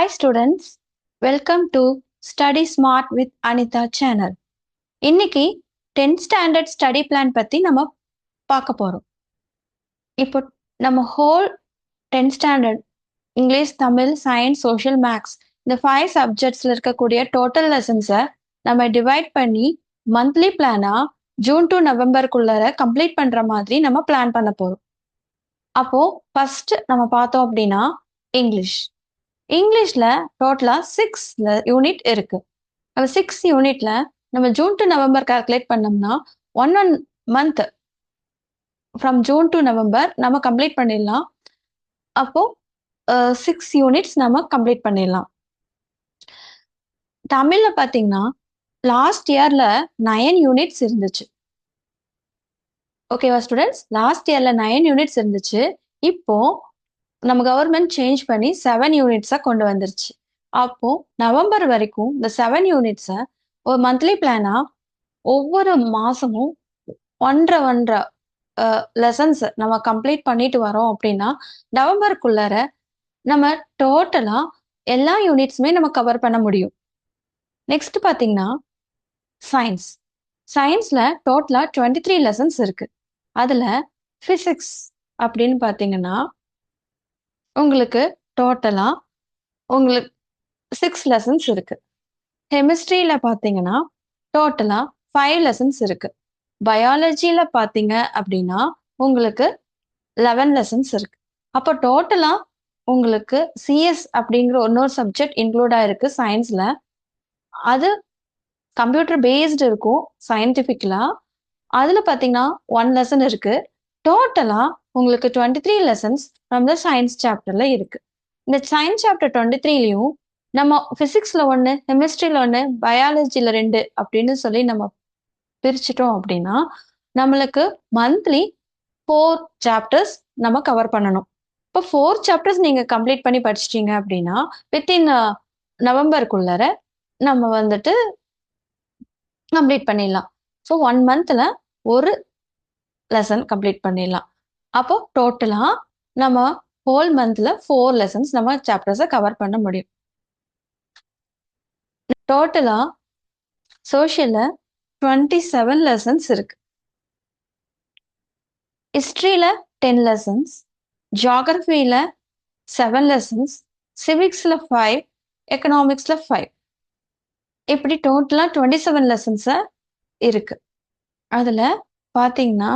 Hi students, welcome to Study Smart with Anita channel. இன்னைக்கு 10th standard study plan பத்தி நம்ம பார்க்க போறோம். இப்போ நம்ம whole 10th standard English, Tamil, science, social, maths இந்த 5 சப்ஜெக்ட்ஸ்ல இருக்கக்கூடிய டோட்டல் லெசன்ஸை நம்ம டிவைட் பண்ணி மந்த்லி பிளானா ஜூன் டு நவம்பருக்குள்ளார கம்ப்ளீட் பண்ற மாதிரி நம்ம பிளான் பண்ண போறோம். அப்போ ஃபர்ஸ்ட் நம்ம பார்த்தோம் அப்படின்னா இங்கிலீஷ்ல டோட்டலா 6 யூனிட் இருக்கு. அந்த 6 யூனிட்ல நம்ம ஜூன் டு நவம்பர் கால்குலேட் பண்ணோம்னா one month from June to November நம்ம கம்ப்ளீட் பண்ணிடலாம். அப்போ 6 யூனிட்ஸ் நம்ம கம்ப்ளீட் பண்ணிடலாம். தமிழ்ல பாத்தீங்கன்னா லாஸ்ட் இயர்ல 9 யூனிட்ஸ் இருந்துச்சு. ஓகேவா ஸ்டூடெண்ட்ஸ்? லாஸ்ட் இயர்ல 9 யூனிட்ஸ் இருந்துச்சு. இப்போ நம்ம கவர்மெண்ட் சேஞ்ச் பண்ணி 7 யூனிட்ஸா கொண்டு வந்துருச்சு. அப்போ நவம்பர் வரைக்கும் இந்த 7 யூனிட்ஸை ஒரு மந்த்லி பிளானா ஒவ்வொரு மாசமும் ஒன்றரை லெசன்ஸ் நம்ம கம்ப்ளீட் பண்ணிட்டு வரோம் அப்படின்னா நவம்பருக்குள்ளார நம்ம டோட்டலா எல்லா யூனிட்ஸுமே நம்ம கவர் பண்ண முடியும். நெக்ஸ்ட் பாத்தீங்கன்னா சயின்ஸ்ல டோட்டலா 23 லெசன்ஸ் இருக்கு. அதுல பிசிக்ஸ் அப்படின்னு பாத்தீங்கன்னா உங்களுக்கு டோட்டலா உங்களுக்கு 6 லெசன்ஸ் இருக்கு. கெமிஸ்ட்ரியில பாத்தீங்கன்னா டோட்டலா 5 லெசன்ஸ் இருக்கு. பயாலஜியில பாத்தீங்க அப்படின்னா உங்களுக்கு 11 லெசன்ஸ் இருக்கு. அப்போ டோட்டலா உங்களுக்கு சிஎஸ் அப்படிங்கிற இன்னொரு சப்ஜெக்ட் இன்க்ளூட் ஆயிருக்கு சயின்ஸ்ல. அது கம்ப்யூட்டர் பேஸ்டு இருக்கும் சயின்டிபிக்லா. அதுல பாத்தீங்கன்னா 1 லெசன் இருக்கு. டோட்டலா உங்களுக்கு 23 லெசன்ஸ் ஃப்ரம் த சயின்ஸ் சாப்டர்ல இருக்கு. இந்த சயின்ஸ் சாப்டர் 23லயும் நம்ம பிசிக்ஸ்ல 1, கெமிஸ்ட்ரியில 1, பயாலஜில 2 அப்படின்னு சொல்லி நம்ம பிரிச்சுட்டோம் அப்படின்னா நம்மளுக்கு மந்த்லி 4 சாப்டர்ஸ் நம்ம கவர் பண்ணணும். இப்போ 4 சாப்டர்ஸ் நீங்க கம்ப்ளீட் பண்ணி படிச்சிட்டீங்க அப்படின்னா வித்தின் நவம்பருக்குள்ளார நம்ம வந்துட்டு கம்ப்ளீட் பண்ணிடலாம். ஸோ 1 மந்த்ல ஒரு லெசன் கம்ப்ளீட் பண்ணிடலாம். அப்போ டோட்டலா நம்ம ஹோல் மந்த்ல 4 லெசன்ஸ் நம்ம சாப்டர்ஸை கவர் பண்ண முடியும். டோட்டலா சோஷியல்ல 27 லெசன்ஸ் இருக்கு. ஹிஸ்டரியில 10 லெசன்ஸ், ஜியாகிரபியில 7 லெசன்ஸ், சிவிக்ஸ்ல 5, எக்கனாமிக்ஸ்ல 5, இப்படி டோட்டலா 27 லெசன்ஸ் இருக்கு. அதுல பாத்தீங்கன்னா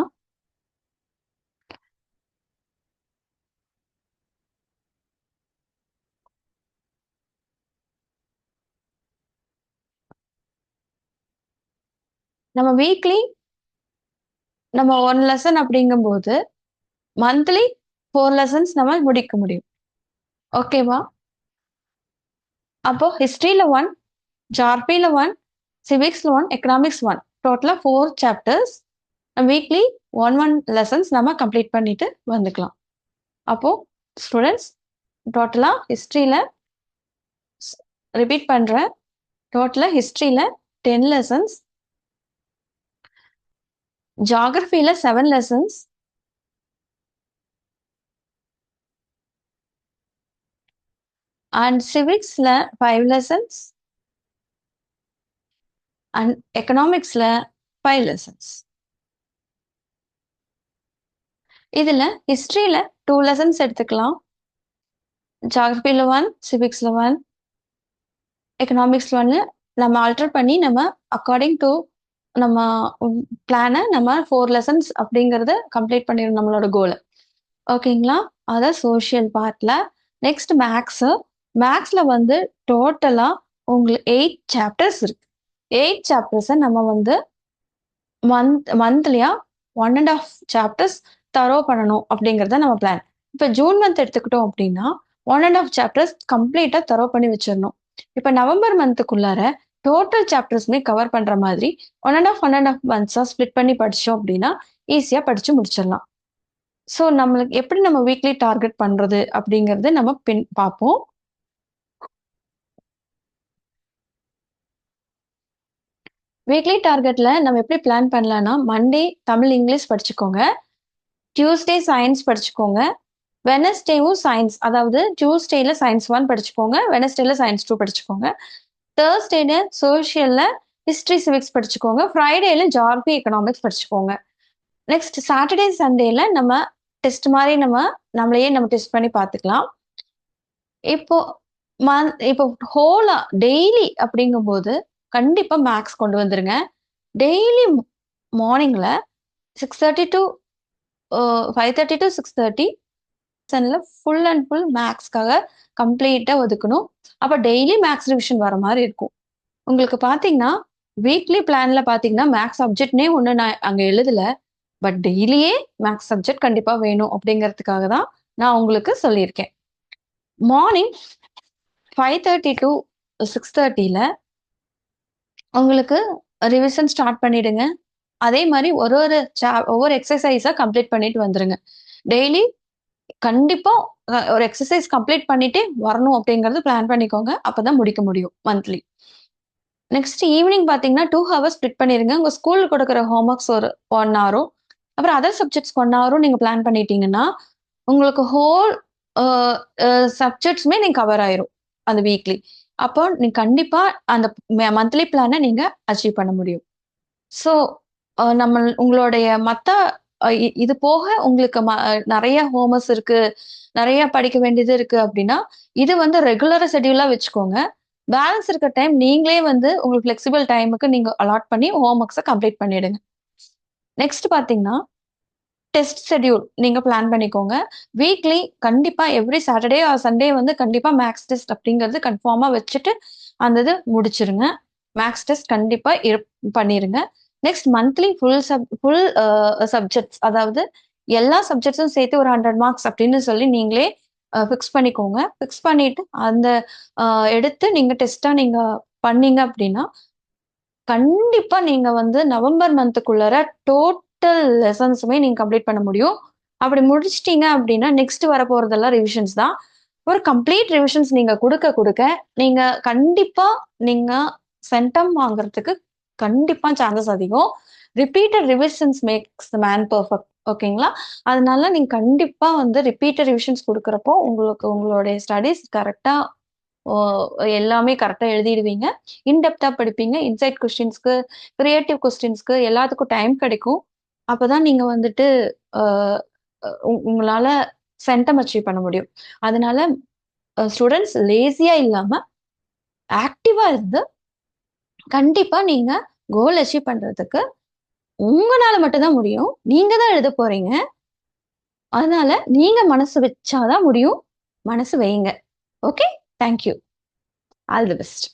நம்ம வீக்லி நம்ம 1 லெசன் அப்படிங்கும்போது மந்த்லி 4 லெசன்ஸ் நம்ம முடிக்க முடியும். ஓகேவா? அப்போ ஹிஸ்டரியில 1, ஜியாகிரபியில 1, சிவிக்ஸ்ல 1, எக்கனாமிக்ஸ் 1, டோட்டலா 4 சாப்டர்ஸ் வீக்லி 1 லெசன்ஸ் நம்ம கம்ப்ளீட் பண்ணிட்டு வந்துக்கலாம். அப்போ ஸ்டூடெண்ட்ஸ் டோட்டலா ஹிஸ்டரியில ரிப்பீட் பண்றேன். டோட்டலா ஹிஸ்டரியில 10 லெசன்ஸ், ஜியாகிரபியில 7 லெசன்ஸ், அண்ட் சிவிக்ஸ்ல 5 லெசன்ஸ் அண்ட் எக்கனாமிக்ஸ்ல 5 லெசன்ஸ். இதுல ஹிஸ்டரியில 2 லெசன்ஸ் எடுத்துக்கலாம். ஜியாகிரபியில 1, சிவிக்ஸ்ல 1, எக்கனாமிக்ஸ்ல 1 நம்ம ஆல்டர் பண்ணி நம்ம அக்கார்டிங் டு நம்ம பிளானை நம்ம 4 லெசன்ஸ் அப்படிங்கறத கம்ப்ளீட் பண்ணிடும் நம்மளோட கோல். ஓகேங்களா? அதான் சோஷியல் பார்ட்ல. நெக்ஸ்ட் மேக்ஸ்ல வந்து டோட்டலா உங்களுக்கு 8 சாப்டர்ஸ் இருக்கு. 8 சாப்டர்ஸை நம்ம வந்து மந்த்லியா 1.5 சாப்டர்ஸ் தரோ பண்ணணும் அப்படிங்கறத நம்ம பிளான். இப்ப ஜூன் மந்த் எடுத்துக்கிட்டோம் அப்படின்னா 1.5 சாப்டர்ஸ் கம்ப்ளீட்டா தரோ பண்ணி வச்சிடணும். இப்ப நவம்பர் மந்த்துக்குள்ளார டோட்டல் சாப்டர்ஸ்மே கவர் பண்ற மாதிரி 1.5 மந்த்ஸா ஸ்பிளிட் பண்ணி படிச்சோம் அப்படின்னா ஈஸியா படிச்சு முடிச்சிடலாம். ஸோ நம்மளுக்கு எப்படி நம்ம வீக்லி டார்கெட் பண்றது அப்படிங்கறது நம்ம பார்ப்போம். வீக்லி டார்கெட்ல நம்ம எப்படி பிளான் பண்ணலாம்னா மண்டே தமிழ் இங்கிலீஷ் படிச்சுக்கோங்க, டியூஸ்டே சயின்ஸ் படிச்சுக்கோங்க, வெனஸ்டேவும் சயின்ஸ், அதாவது டியூஸ்டேல சயின்ஸ் 1 படிச்சுக்கோங்க, வெனஸ்டேல சயின்ஸ் 2 படிச்சுக்கோங்க. தேர்ஸ்டேல சோஷியல்ல ஹிஸ்டரி, சிவிக்ஸ் படிச்சுக்கோங்க. ஃப்ரைடேல ஜியாகிரபி, எக்கனாமிக்ஸ் படிச்சுக்கோங்க. நெக்ஸ்ட் சாட்டர்டே, சண்டேல நம்ம டெஸ்ட் மாதிரி நம்மளையே டெஸ்ட் பண்ணி பார்த்துக்கலாம். இப்போ இப்போ ஹோலா டெய்லி அப்படிங்கும்போது கண்டிப்பா மேக்ஸ் கொண்டு வந்துருங்க. டெய்லி மார்னிங்ல 6:30 to 5:30 to 6:30 full and full மேக்ஸ்க்காக கம்ப்ளீட்டா ஒதுக்கணும். அப்ப டெய்லி மேக்ஸ் ரிவிஷன் வர மாதிரி இருக்கும். உங்களுக்கு பாத்தீங்கன்னா வீக்லி பிளான்ல பாத்தீங்கன்னா மேக்ஸ் சப்ஜெக்ட்னே ஒண்ணு நான் அங்க எழுதல. பட் டெய்லியே மேக்ஸ் சப்ஜெக்ட் கண்டிப்பா வேணும் அப்படிங்கிறதுக்காக தான் நான் உங்களுக்கு சொல்லியிருக்கேன். மார்னிங் 5:30 to 6:30ல உங்களுக்கு ரிவிஷன் ஸ்டார்ட் பண்ணிடுங்க. அதே மாதிரி ஒவ்வொரு எக்ஸசைஸா கம்ப்ளீட் பண்ணிட்டு வந்துருங்க. டெய்லி கண்டிப்பா ஒரு எக்ஸசைஸ் கம்ப்ளீட் பண்ணிட்டே வரணும் அப்படிங்கறது பிளான் பண்ணிக்கோங்க. அப்பதான் முடிக்க முடியும் மந்த்லி. நெக்ஸ்ட் ஈவினிங் பாத்தீங்கன்னா 2 ஹவர்ஸ் ஸ்ப்ளிட் பண்ணிருங்க. உங்க ஸ்கூல்ல கொடுக்குற ஹோம்ஒர்க்ஸ் ஒரு 1 ஹவரும், அப்புறம் அதர் சப்ஜெக்ட்ஸ் 1 ஹவரும் நீங்க பிளான் பண்ணிட்டீங்கன்னா உங்களுக்கு ஹோல் சப்ஜெக்ட்ஸுமே நீங்க கவர் ஆயிரும் அந்த வீக்லி. அப்போ நீங்க கண்டிப்பா அந்த மந்த்லி பிளானை நீங்க அச்சீவ் பண்ண முடியும். ஸோ உங்களுடைய மத்த இது போக உங்களுக்கு நிறைய ஹோம்ஒர்க்ஸ் இருக்கு, நிறைய படிக்க வேண்டியது இருக்கு அப்படின்னா இது ரெகுலரா ஷெட்யூலா வச்சுக்கோங்க. பேலன்ஸ் இருக்க டைம் நீங்களே உங்களுக்கு ஃபிளெக்சிபிள் டைமுக்கு நீங்க அலாட் பண்ணி ஹோம்ஒர்க்ஸை கம்ப்ளீட் பண்ணிடுங்க. நெக்ஸ்ட் பாத்தீங்கன்னா டெஸ்ட் ஷெட்யூல் நீங்க பிளான் பண்ணிக்கோங்க. வீக்லி கண்டிப்பா எவ்ரி சாட்டர்டே ஆர் சண்டே கண்டிப்பா மேக்ஸ் டெஸ்ட் அப்படிங்கிறது கன்ஃபார்மா வச்சுட்டு அந்த இது முடிச்சிருங்க. மேக்ஸ் டெஸ்ட் கண்டிப்பா பண்ணிருங்க. நெக்ஸ்ட் மந்த்லி ஃபுல் சப்ஜெக்ட்ஸ், அதாவது எல்லா சப்ஜெக்ட்ஸும் சேர்த்து ஒரு 100 மார்க்ஸ் அப்படின்னு சொல்லி நீங்களே ஃபிக்ஸ் பண்ணிக்கோங்க. ஃபிக்ஸ் பண்ணிட்டு அந்த எடுத்து நீங்க டெஸ்டா நீங்க பண்ணீங்க அப்படின்னா கண்டிப்பா நீங்க நவம்பர் மந்த்துக்குள்ளார டோட்டல் லெசன்ஸுமே நீங்க கம்ப்ளீட் பண்ண முடியும். அப்படி முடிச்சிட்டீங்க அப்படின்னா நெக்ஸ்ட் வர போறதெல்லாம் ரிவிஷன்ஸ் தான். ஒரு கம்ப்ளீட் ரிவிஷன்ஸ் நீங்க கொடுக்க நீங்க கண்டிப்பா நீங்க சென்டம் வாங்குறதுக்கு கண்டிப்பா சான்சஸ் அதிகம். Repeated revisions makes the man perfect. ஓகேங்களா? அதனால நீங்க கண்டிப்பா ரிப்பீட்டட் ரிவிஷன்ஸ் கொடுக்குறப்போ உங்களுடைய ஸ்டடீஸ் கரெக்டா எல்லாமே கரெக்டா எழுதிடுவீங்க. இன்டெப்தா படிப்பீங்க. இன்சைட் கொஸ்டின்ஸ்க்கு, கிரியேட்டிவ் கொஸ்டின்ஸ்க்கு எல்லாத்துக்கும் டைம் கிடைக்கும். அப்பதான் நீங்க உங்களால சென்டம் அச்சீவ் பண்ண முடியும். அதனால ஸ்டூடெண்ட்ஸ் லேசியா இல்லாம ஆக்டிவா இருந்து கண்டிப்பா நீங்க கோல் அச்சீவ் பண்றதுக்கு உங்களால மட்டும்தான் முடியும். நீங்க தான் எழுத போறீங்க. அதனால நீங்க மனசு வச்சாதான் முடியும். மனசு வைங்க. Okay? Thank you. All the best.